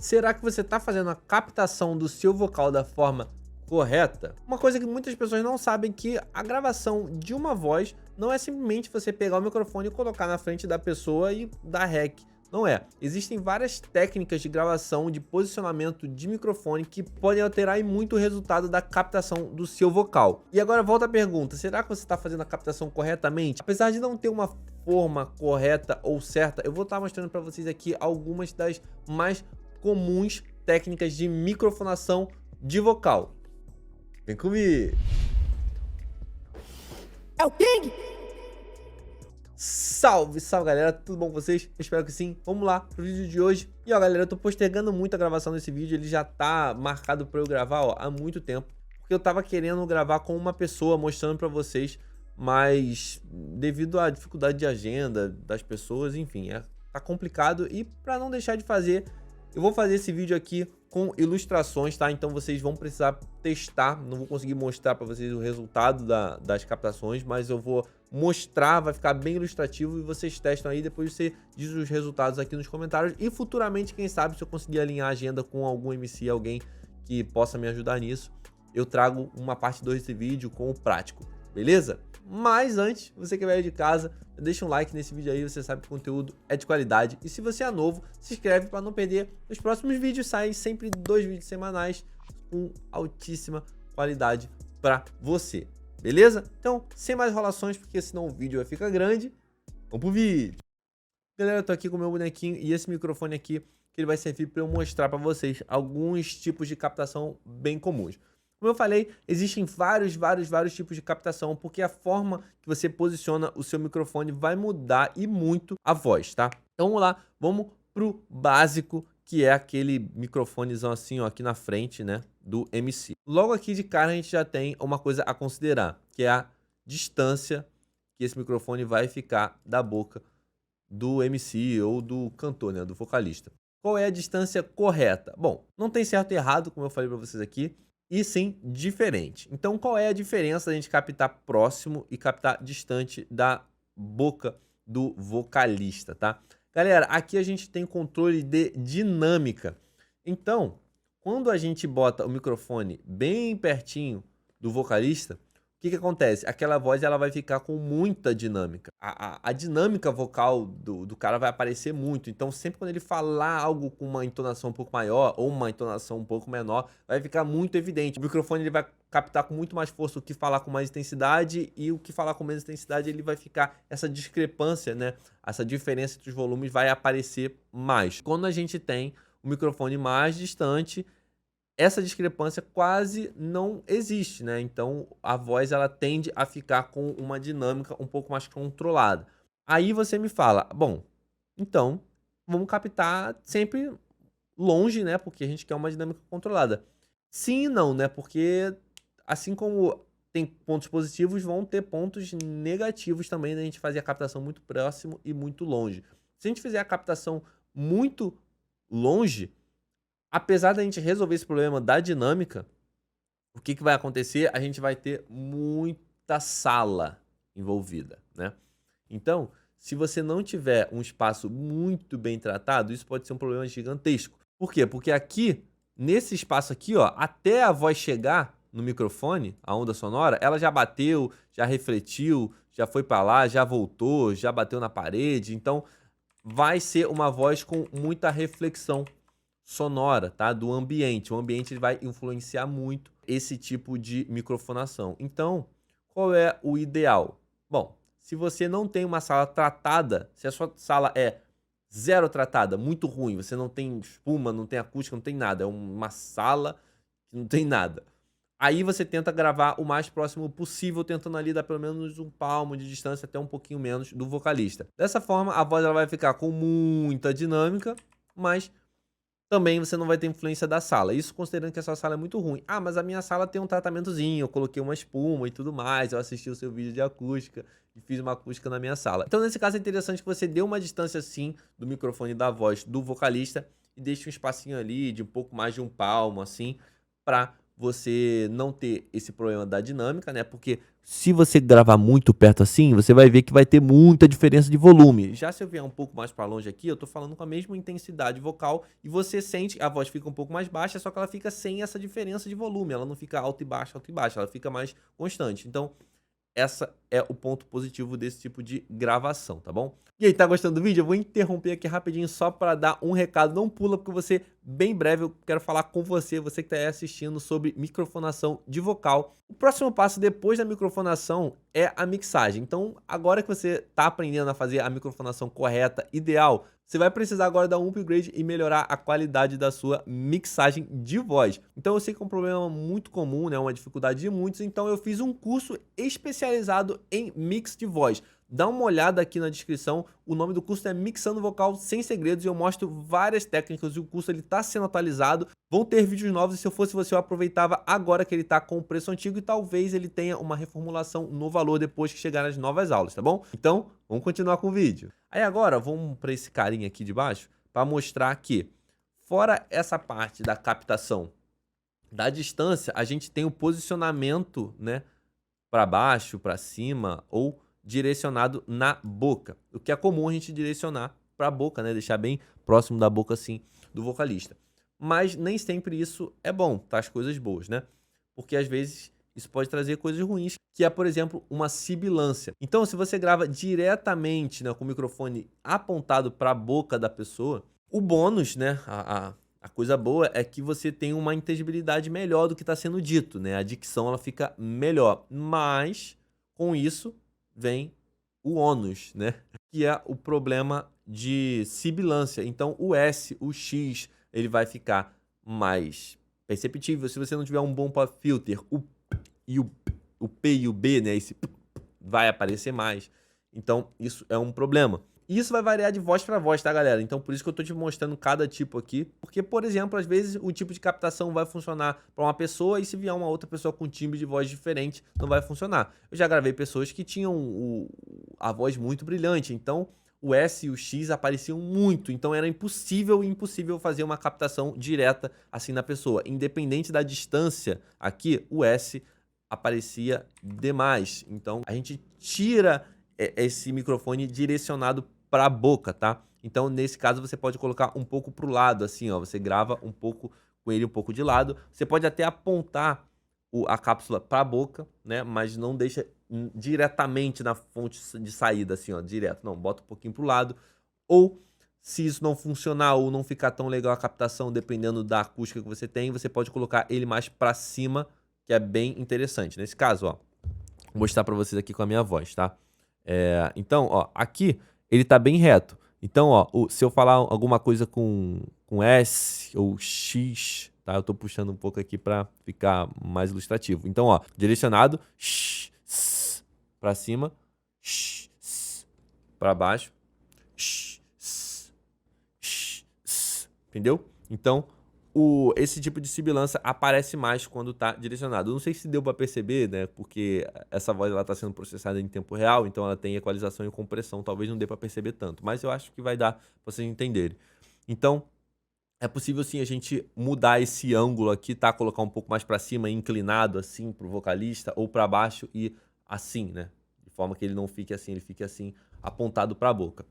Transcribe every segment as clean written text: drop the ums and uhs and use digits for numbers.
Será que você está fazendo a captação do seu vocal da forma correta? Uma coisa que muitas pessoas não sabem, que a gravação de uma voz não é simplesmente você pegar o microfone e colocar na frente da pessoa e dar rec. Não é. Existem várias técnicas de gravação, de posicionamento de microfone que podem alterar e muito o resultado da captação do seu vocal. E agora volta a pergunta, será que você está fazendo a captação corretamente? Apesar de não ter uma forma correta ou certa, eu vou estar mostrando para vocês aqui algumas das mais comuns técnicas de microfonação de vocal. Vem comigo! É o King! Salve, salve galera, tudo bom com vocês? Eu espero que sim. Vamos lá pro vídeo de hoje. E ó galera, eu tô postergando muito a gravação desse vídeo, ele já tá marcado pra eu gravar ó, há muito tempo. Porque eu tava querendo gravar com uma pessoa, mostrando pra vocês, mas devido à dificuldade de agenda das pessoas, enfim, tá complicado. E pra não deixar de fazer, eu vou fazer esse vídeo aqui com ilustrações, tá? Então vocês vão precisar testar, não vou conseguir mostrar para vocês o resultado das captações, mas eu vou mostrar, vai ficar bem ilustrativo e vocês testam aí, depois você diz os resultados aqui nos comentários e futuramente, quem sabe, se eu conseguir alinhar a agenda com algum MC, alguém que possa me ajudar nisso, eu trago uma parte 2 desse vídeo com o prático, beleza? Mas antes, você que vai de casa, deixa um like nesse vídeo aí, você sabe que o conteúdo é de qualidade. E se você é novo, se inscreve para não perder os próximos vídeos. Saem sempre 2 vídeos semanais com altíssima qualidade para você, beleza? Então, sem mais enrolações, porque senão o vídeo vai ficar grande, vamos pro vídeo. Galera, eu tô aqui com o meu bonequinho e esse microfone aqui, que ele vai servir para eu mostrar para vocês alguns tipos de captação bem comuns. Como eu falei, existem vários tipos de captação, porque a forma que você posiciona o seu microfone vai mudar e muito a voz, tá? Então vamos lá, vamos pro básico, que é aquele microfonezão assim, ó, aqui na frente, né, do MC. Logo aqui de cara a gente já tem uma coisa a considerar, que é a distância que esse microfone vai ficar da boca do MC ou do cantor, né, do vocalista. Qual é a distância correta? Bom, não tem certo e errado, como eu falei para vocês aqui, e sim diferente. Então, qual é a diferença da gente captar próximo e captar distante da boca do vocalista, tá? Galera, aqui a gente tem controle de dinâmica. Então, quando a gente bota o microfone bem pertinho do vocalista, o que que acontece? Aquela voz ela vai ficar com muita dinâmica. A dinâmica vocal do cara vai aparecer muito. Então, sempre quando ele falar algo com uma entonação um pouco maior ou uma entonação um pouco menor, vai ficar muito evidente. O microfone ele vai captar com muito mais força o que falar com mais intensidade e o que falar com menos intensidade, ele vai ficar essa discrepância, né? Essa diferença entre os volumes vai aparecer mais. Quando a gente tem o microfone mais distante, essa discrepância quase não existe, né? Então a voz ela tende a ficar com uma dinâmica um pouco mais controlada. Aí você me fala, bom, então vamos captar sempre longe, né? Porque a gente quer uma dinâmica controlada. Sim e não, né? Porque assim como tem pontos positivos, vão ter pontos negativos também da gente fazer a captação muito próximo e muito longe. Se a gente fizer a captação muito longe, apesar da gente resolver esse problema da dinâmica, o que que vai acontecer? A gente vai ter muita sala envolvida, né? Então, se você não tiver um espaço muito bem tratado, isso pode ser um problema gigantesco. Por quê? Porque aqui, nesse espaço aqui, ó, até a voz chegar no microfone, a onda sonora, ela já bateu, já refletiu, já foi para lá, já voltou, já bateu na parede. Então, vai ser uma voz com muita reflexão sonora, tá? Do ambiente. O ambiente ele vai influenciar muito esse tipo de microfonação. Então, qual é o ideal? Bom, se você não tem uma sala tratada, se a sua sala é zero tratada, muito ruim, você não tem espuma, não tem acústica, não tem nada, é uma sala que não tem nada. Aí você tenta gravar o mais próximo possível, tentando ali dar pelo menos um palmo de distância, até um pouquinho menos do vocalista. Dessa forma, a voz ela vai ficar com muita dinâmica, mas também você não vai ter influência da sala. Isso considerando que a sua sala é muito ruim. Ah, mas a minha sala tem um tratamentozinho, eu coloquei uma espuma e tudo mais, eu assisti o seu vídeo de acústica e fiz uma acústica na minha sala. Então, nesse caso, é interessante que você dê uma distância, assim, do microfone da voz do vocalista e deixe um espacinho ali de um pouco mais de um palmo, assim, para você não ter esse problema da dinâmica, né? Porque se você gravar muito perto assim, você vai ver que vai ter muita diferença de volume. Já se eu vier um pouco mais para longe aqui, eu tô falando com a mesma intensidade vocal e você sente, a voz fica um pouco mais baixa, só que ela fica sem essa diferença de volume. Ela não fica alta e baixa, ela fica mais constante. Então, essa é o ponto positivo desse tipo de gravação, tá bom? E aí, tá gostando do vídeo? Eu vou interromper aqui rapidinho só para dar um recado. Não pula, porque você, bem breve, eu quero falar com você que tá aí assistindo, sobre microfonação de vocal. O próximo passo depois da microfonação é a mixagem. Então, agora que você tá aprendendo a fazer a microfonação correta, ideal, você vai precisar agora dar um upgrade e melhorar a qualidade da sua mixagem de voz. Então eu sei que é um problema muito comum, né? Uma dificuldade de muitos, então eu fiz um curso especializado em mix de voz. Dá uma olhada aqui na descrição, o nome do curso é Mixando Vocal Sem Segredos e eu mostro várias técnicas e o curso ele tá sendo atualizado. Vão ter vídeos novos e se eu fosse você eu aproveitava agora que ele tá com o preço antigo e talvez ele tenha uma reformulação no valor depois que chegar nas novas aulas, tá bom? Então, vamos continuar com o vídeo. Aí agora, vamos para esse carinha aqui de baixo para mostrar que, fora essa parte da captação da distância, a gente tem o posicionamento, né, para baixo, para cima ou direcionado na boca. O que é comum a gente direcionar para a boca, né, deixar bem próximo da boca assim do vocalista. Mas nem sempre isso é bom, traz coisas boas, né? Porque às vezes isso pode trazer coisas ruins, que é, por exemplo, uma sibilância. Então, se você grava diretamente, né, com o microfone apontado para a boca da pessoa, o bônus, né, a coisa boa é que você tem uma inteligibilidade melhor do que está sendo dito, né? A dicção ela fica melhor, mas com isso vem o ônus, né? Que é o problema de sibilância. Então, o S, o X, ele vai ficar mais perceptível. Se você não tiver um bom pop filter, o P e o B, né? Esse vai aparecer mais. Então, isso é um problema. Isso vai variar de voz para voz, tá, galera? Então, por isso que eu tô te mostrando cada tipo aqui. Porque, por exemplo, às vezes o tipo de captação vai funcionar para uma pessoa e se vier uma outra pessoa com timbre de voz diferente, não vai funcionar. Eu já gravei pessoas que tinham a voz muito brilhante, então o S e o X apareciam muito, então era impossível fazer uma captação direta assim na pessoa. Independente da distância aqui, o S aparecia demais. Então, a gente tira esse microfone direcionado para a boca, tá? Então, nesse caso, você pode colocar um pouco para o lado, assim, ó. Você grava um pouco com ele um pouco de lado. Você pode até apontar a cápsula para a boca, né? Mas não deixa diretamente na fonte de saída, assim, ó, direto. Não, bota um pouquinho para o lado. Ou, se isso não funcionar ou não ficar tão legal a captação, dependendo da acústica que você tem, você pode colocar ele mais para cima, que é bem interessante. Nesse caso, ó, vou mostrar para vocês aqui com a minha voz, tá? Então, ó, aqui ele tá bem reto. Então, ó, se eu falar alguma coisa com S ou X, tá? Eu tô puxando um pouco aqui para ficar mais ilustrativo. Então, ó, direcionado, para cima, para baixo, entendeu? Então, esse tipo de sibilância aparece mais quando tá direcionado. Eu não sei se deu para perceber, né? Porque essa voz ela tá sendo processada em tempo real, então ela tem equalização e compressão. Talvez não dê para perceber tanto, mas eu acho que vai dar para vocês entenderem. Então, é possível sim a gente mudar esse ângulo aqui, tá? Colocar um pouco mais para cima, inclinado assim pro vocalista, ou para baixo e assim, né? De forma que ele não fique assim, ele fique assim, apontado para a boca.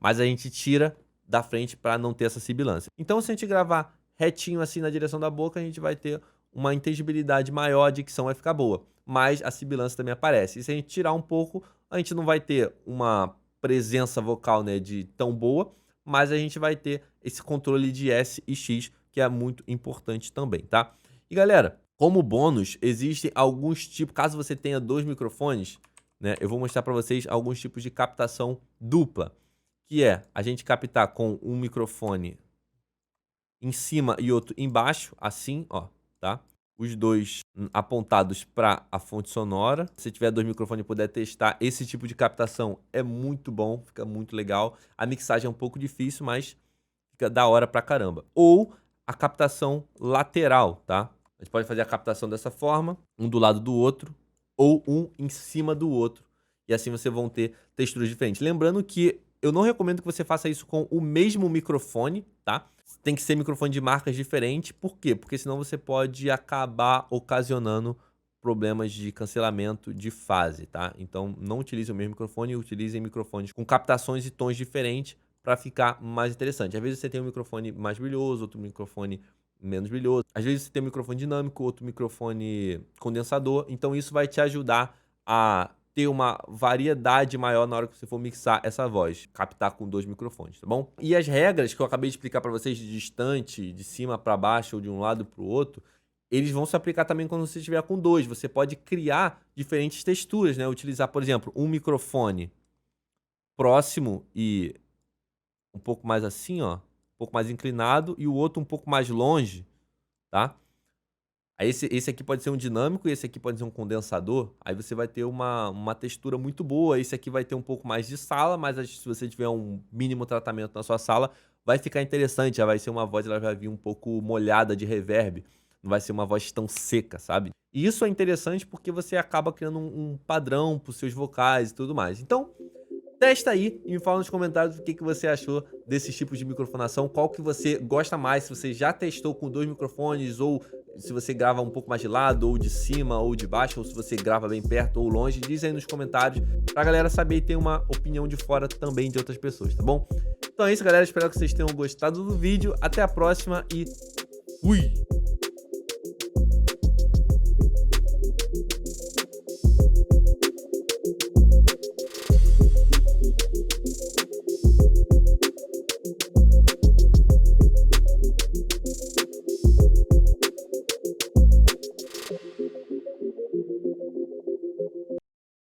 Mas a gente tira da frente para não ter essa sibilância. Então, se a gente gravar retinho assim na direção da boca, a gente vai ter uma inteligibilidade maior, a dicção vai ficar boa. Mas a sibilância também aparece. E se a gente tirar um pouco, a gente não vai ter uma presença vocal, né, de tão boa, mas a gente vai ter esse controle de S e X, que é muito importante também, tá? E galera, como bônus, existem alguns tipos, caso você tenha dois microfones, né, eu vou mostrar para vocês alguns tipos de captação dupla, que é a gente captar com um microfone em cima e outro embaixo, assim, ó, tá? Os dois apontados para a fonte sonora. Se tiver dois microfones e puder testar, esse tipo de captação é muito bom, fica muito legal. A mixagem é um pouco difícil, mas fica da hora pra caramba. Ou a captação lateral, tá? A gente pode fazer a captação dessa forma, um do lado do outro, ou um em cima do outro. E assim vocês vão ter texturas diferentes. Lembrando que eu não recomendo que você faça isso com o mesmo microfone, tá? Tem que ser microfone de marcas diferentes. Por quê? Porque senão você pode acabar ocasionando problemas de cancelamento de fase, tá? Então não utilize o mesmo microfone, utilize microfones com captações e tons diferentes para ficar mais interessante. Às vezes você tem um microfone mais brilhoso, outro microfone menos brilhoso. Às vezes você tem um microfone dinâmico, outro microfone condensador. Então isso vai te ajudar a ter uma variedade maior na hora que você for mixar essa voz, captar com 2 microfones, tá bom? E as regras que eu acabei de explicar para vocês de distante, de cima para baixo ou de um lado para o outro, eles vão se aplicar também quando você estiver com 2. Você pode criar diferentes texturas, né? Utilizar, por exemplo, um microfone próximo e um pouco mais assim, ó, um pouco mais inclinado, e o outro um pouco mais longe, tá? Aí esse aqui pode ser um dinâmico e esse aqui pode ser um condensador. Aí você vai ter uma textura muito boa. Esse aqui vai ter um pouco mais de sala, mas se você tiver um mínimo tratamento na sua sala, vai ficar interessante. Já vai ser uma voz, ela vai vir um pouco molhada de reverb. Não vai ser uma voz tão seca, sabe? E isso é interessante porque você acaba criando um padrão para os seus vocais e tudo mais. Então, testa aí e me fala nos comentários o que você achou desses tipos de microfonação, qual que você gosta mais, se você já testou com 2 microfones, ou se você grava um pouco mais de lado, ou de cima, ou de baixo, ou se você grava bem perto ou longe, diz aí nos comentários pra galera saber e ter uma opinião de fora também de outras pessoas, tá bom? Então é isso, galera, espero que vocês tenham gostado do vídeo, até a próxima e fui!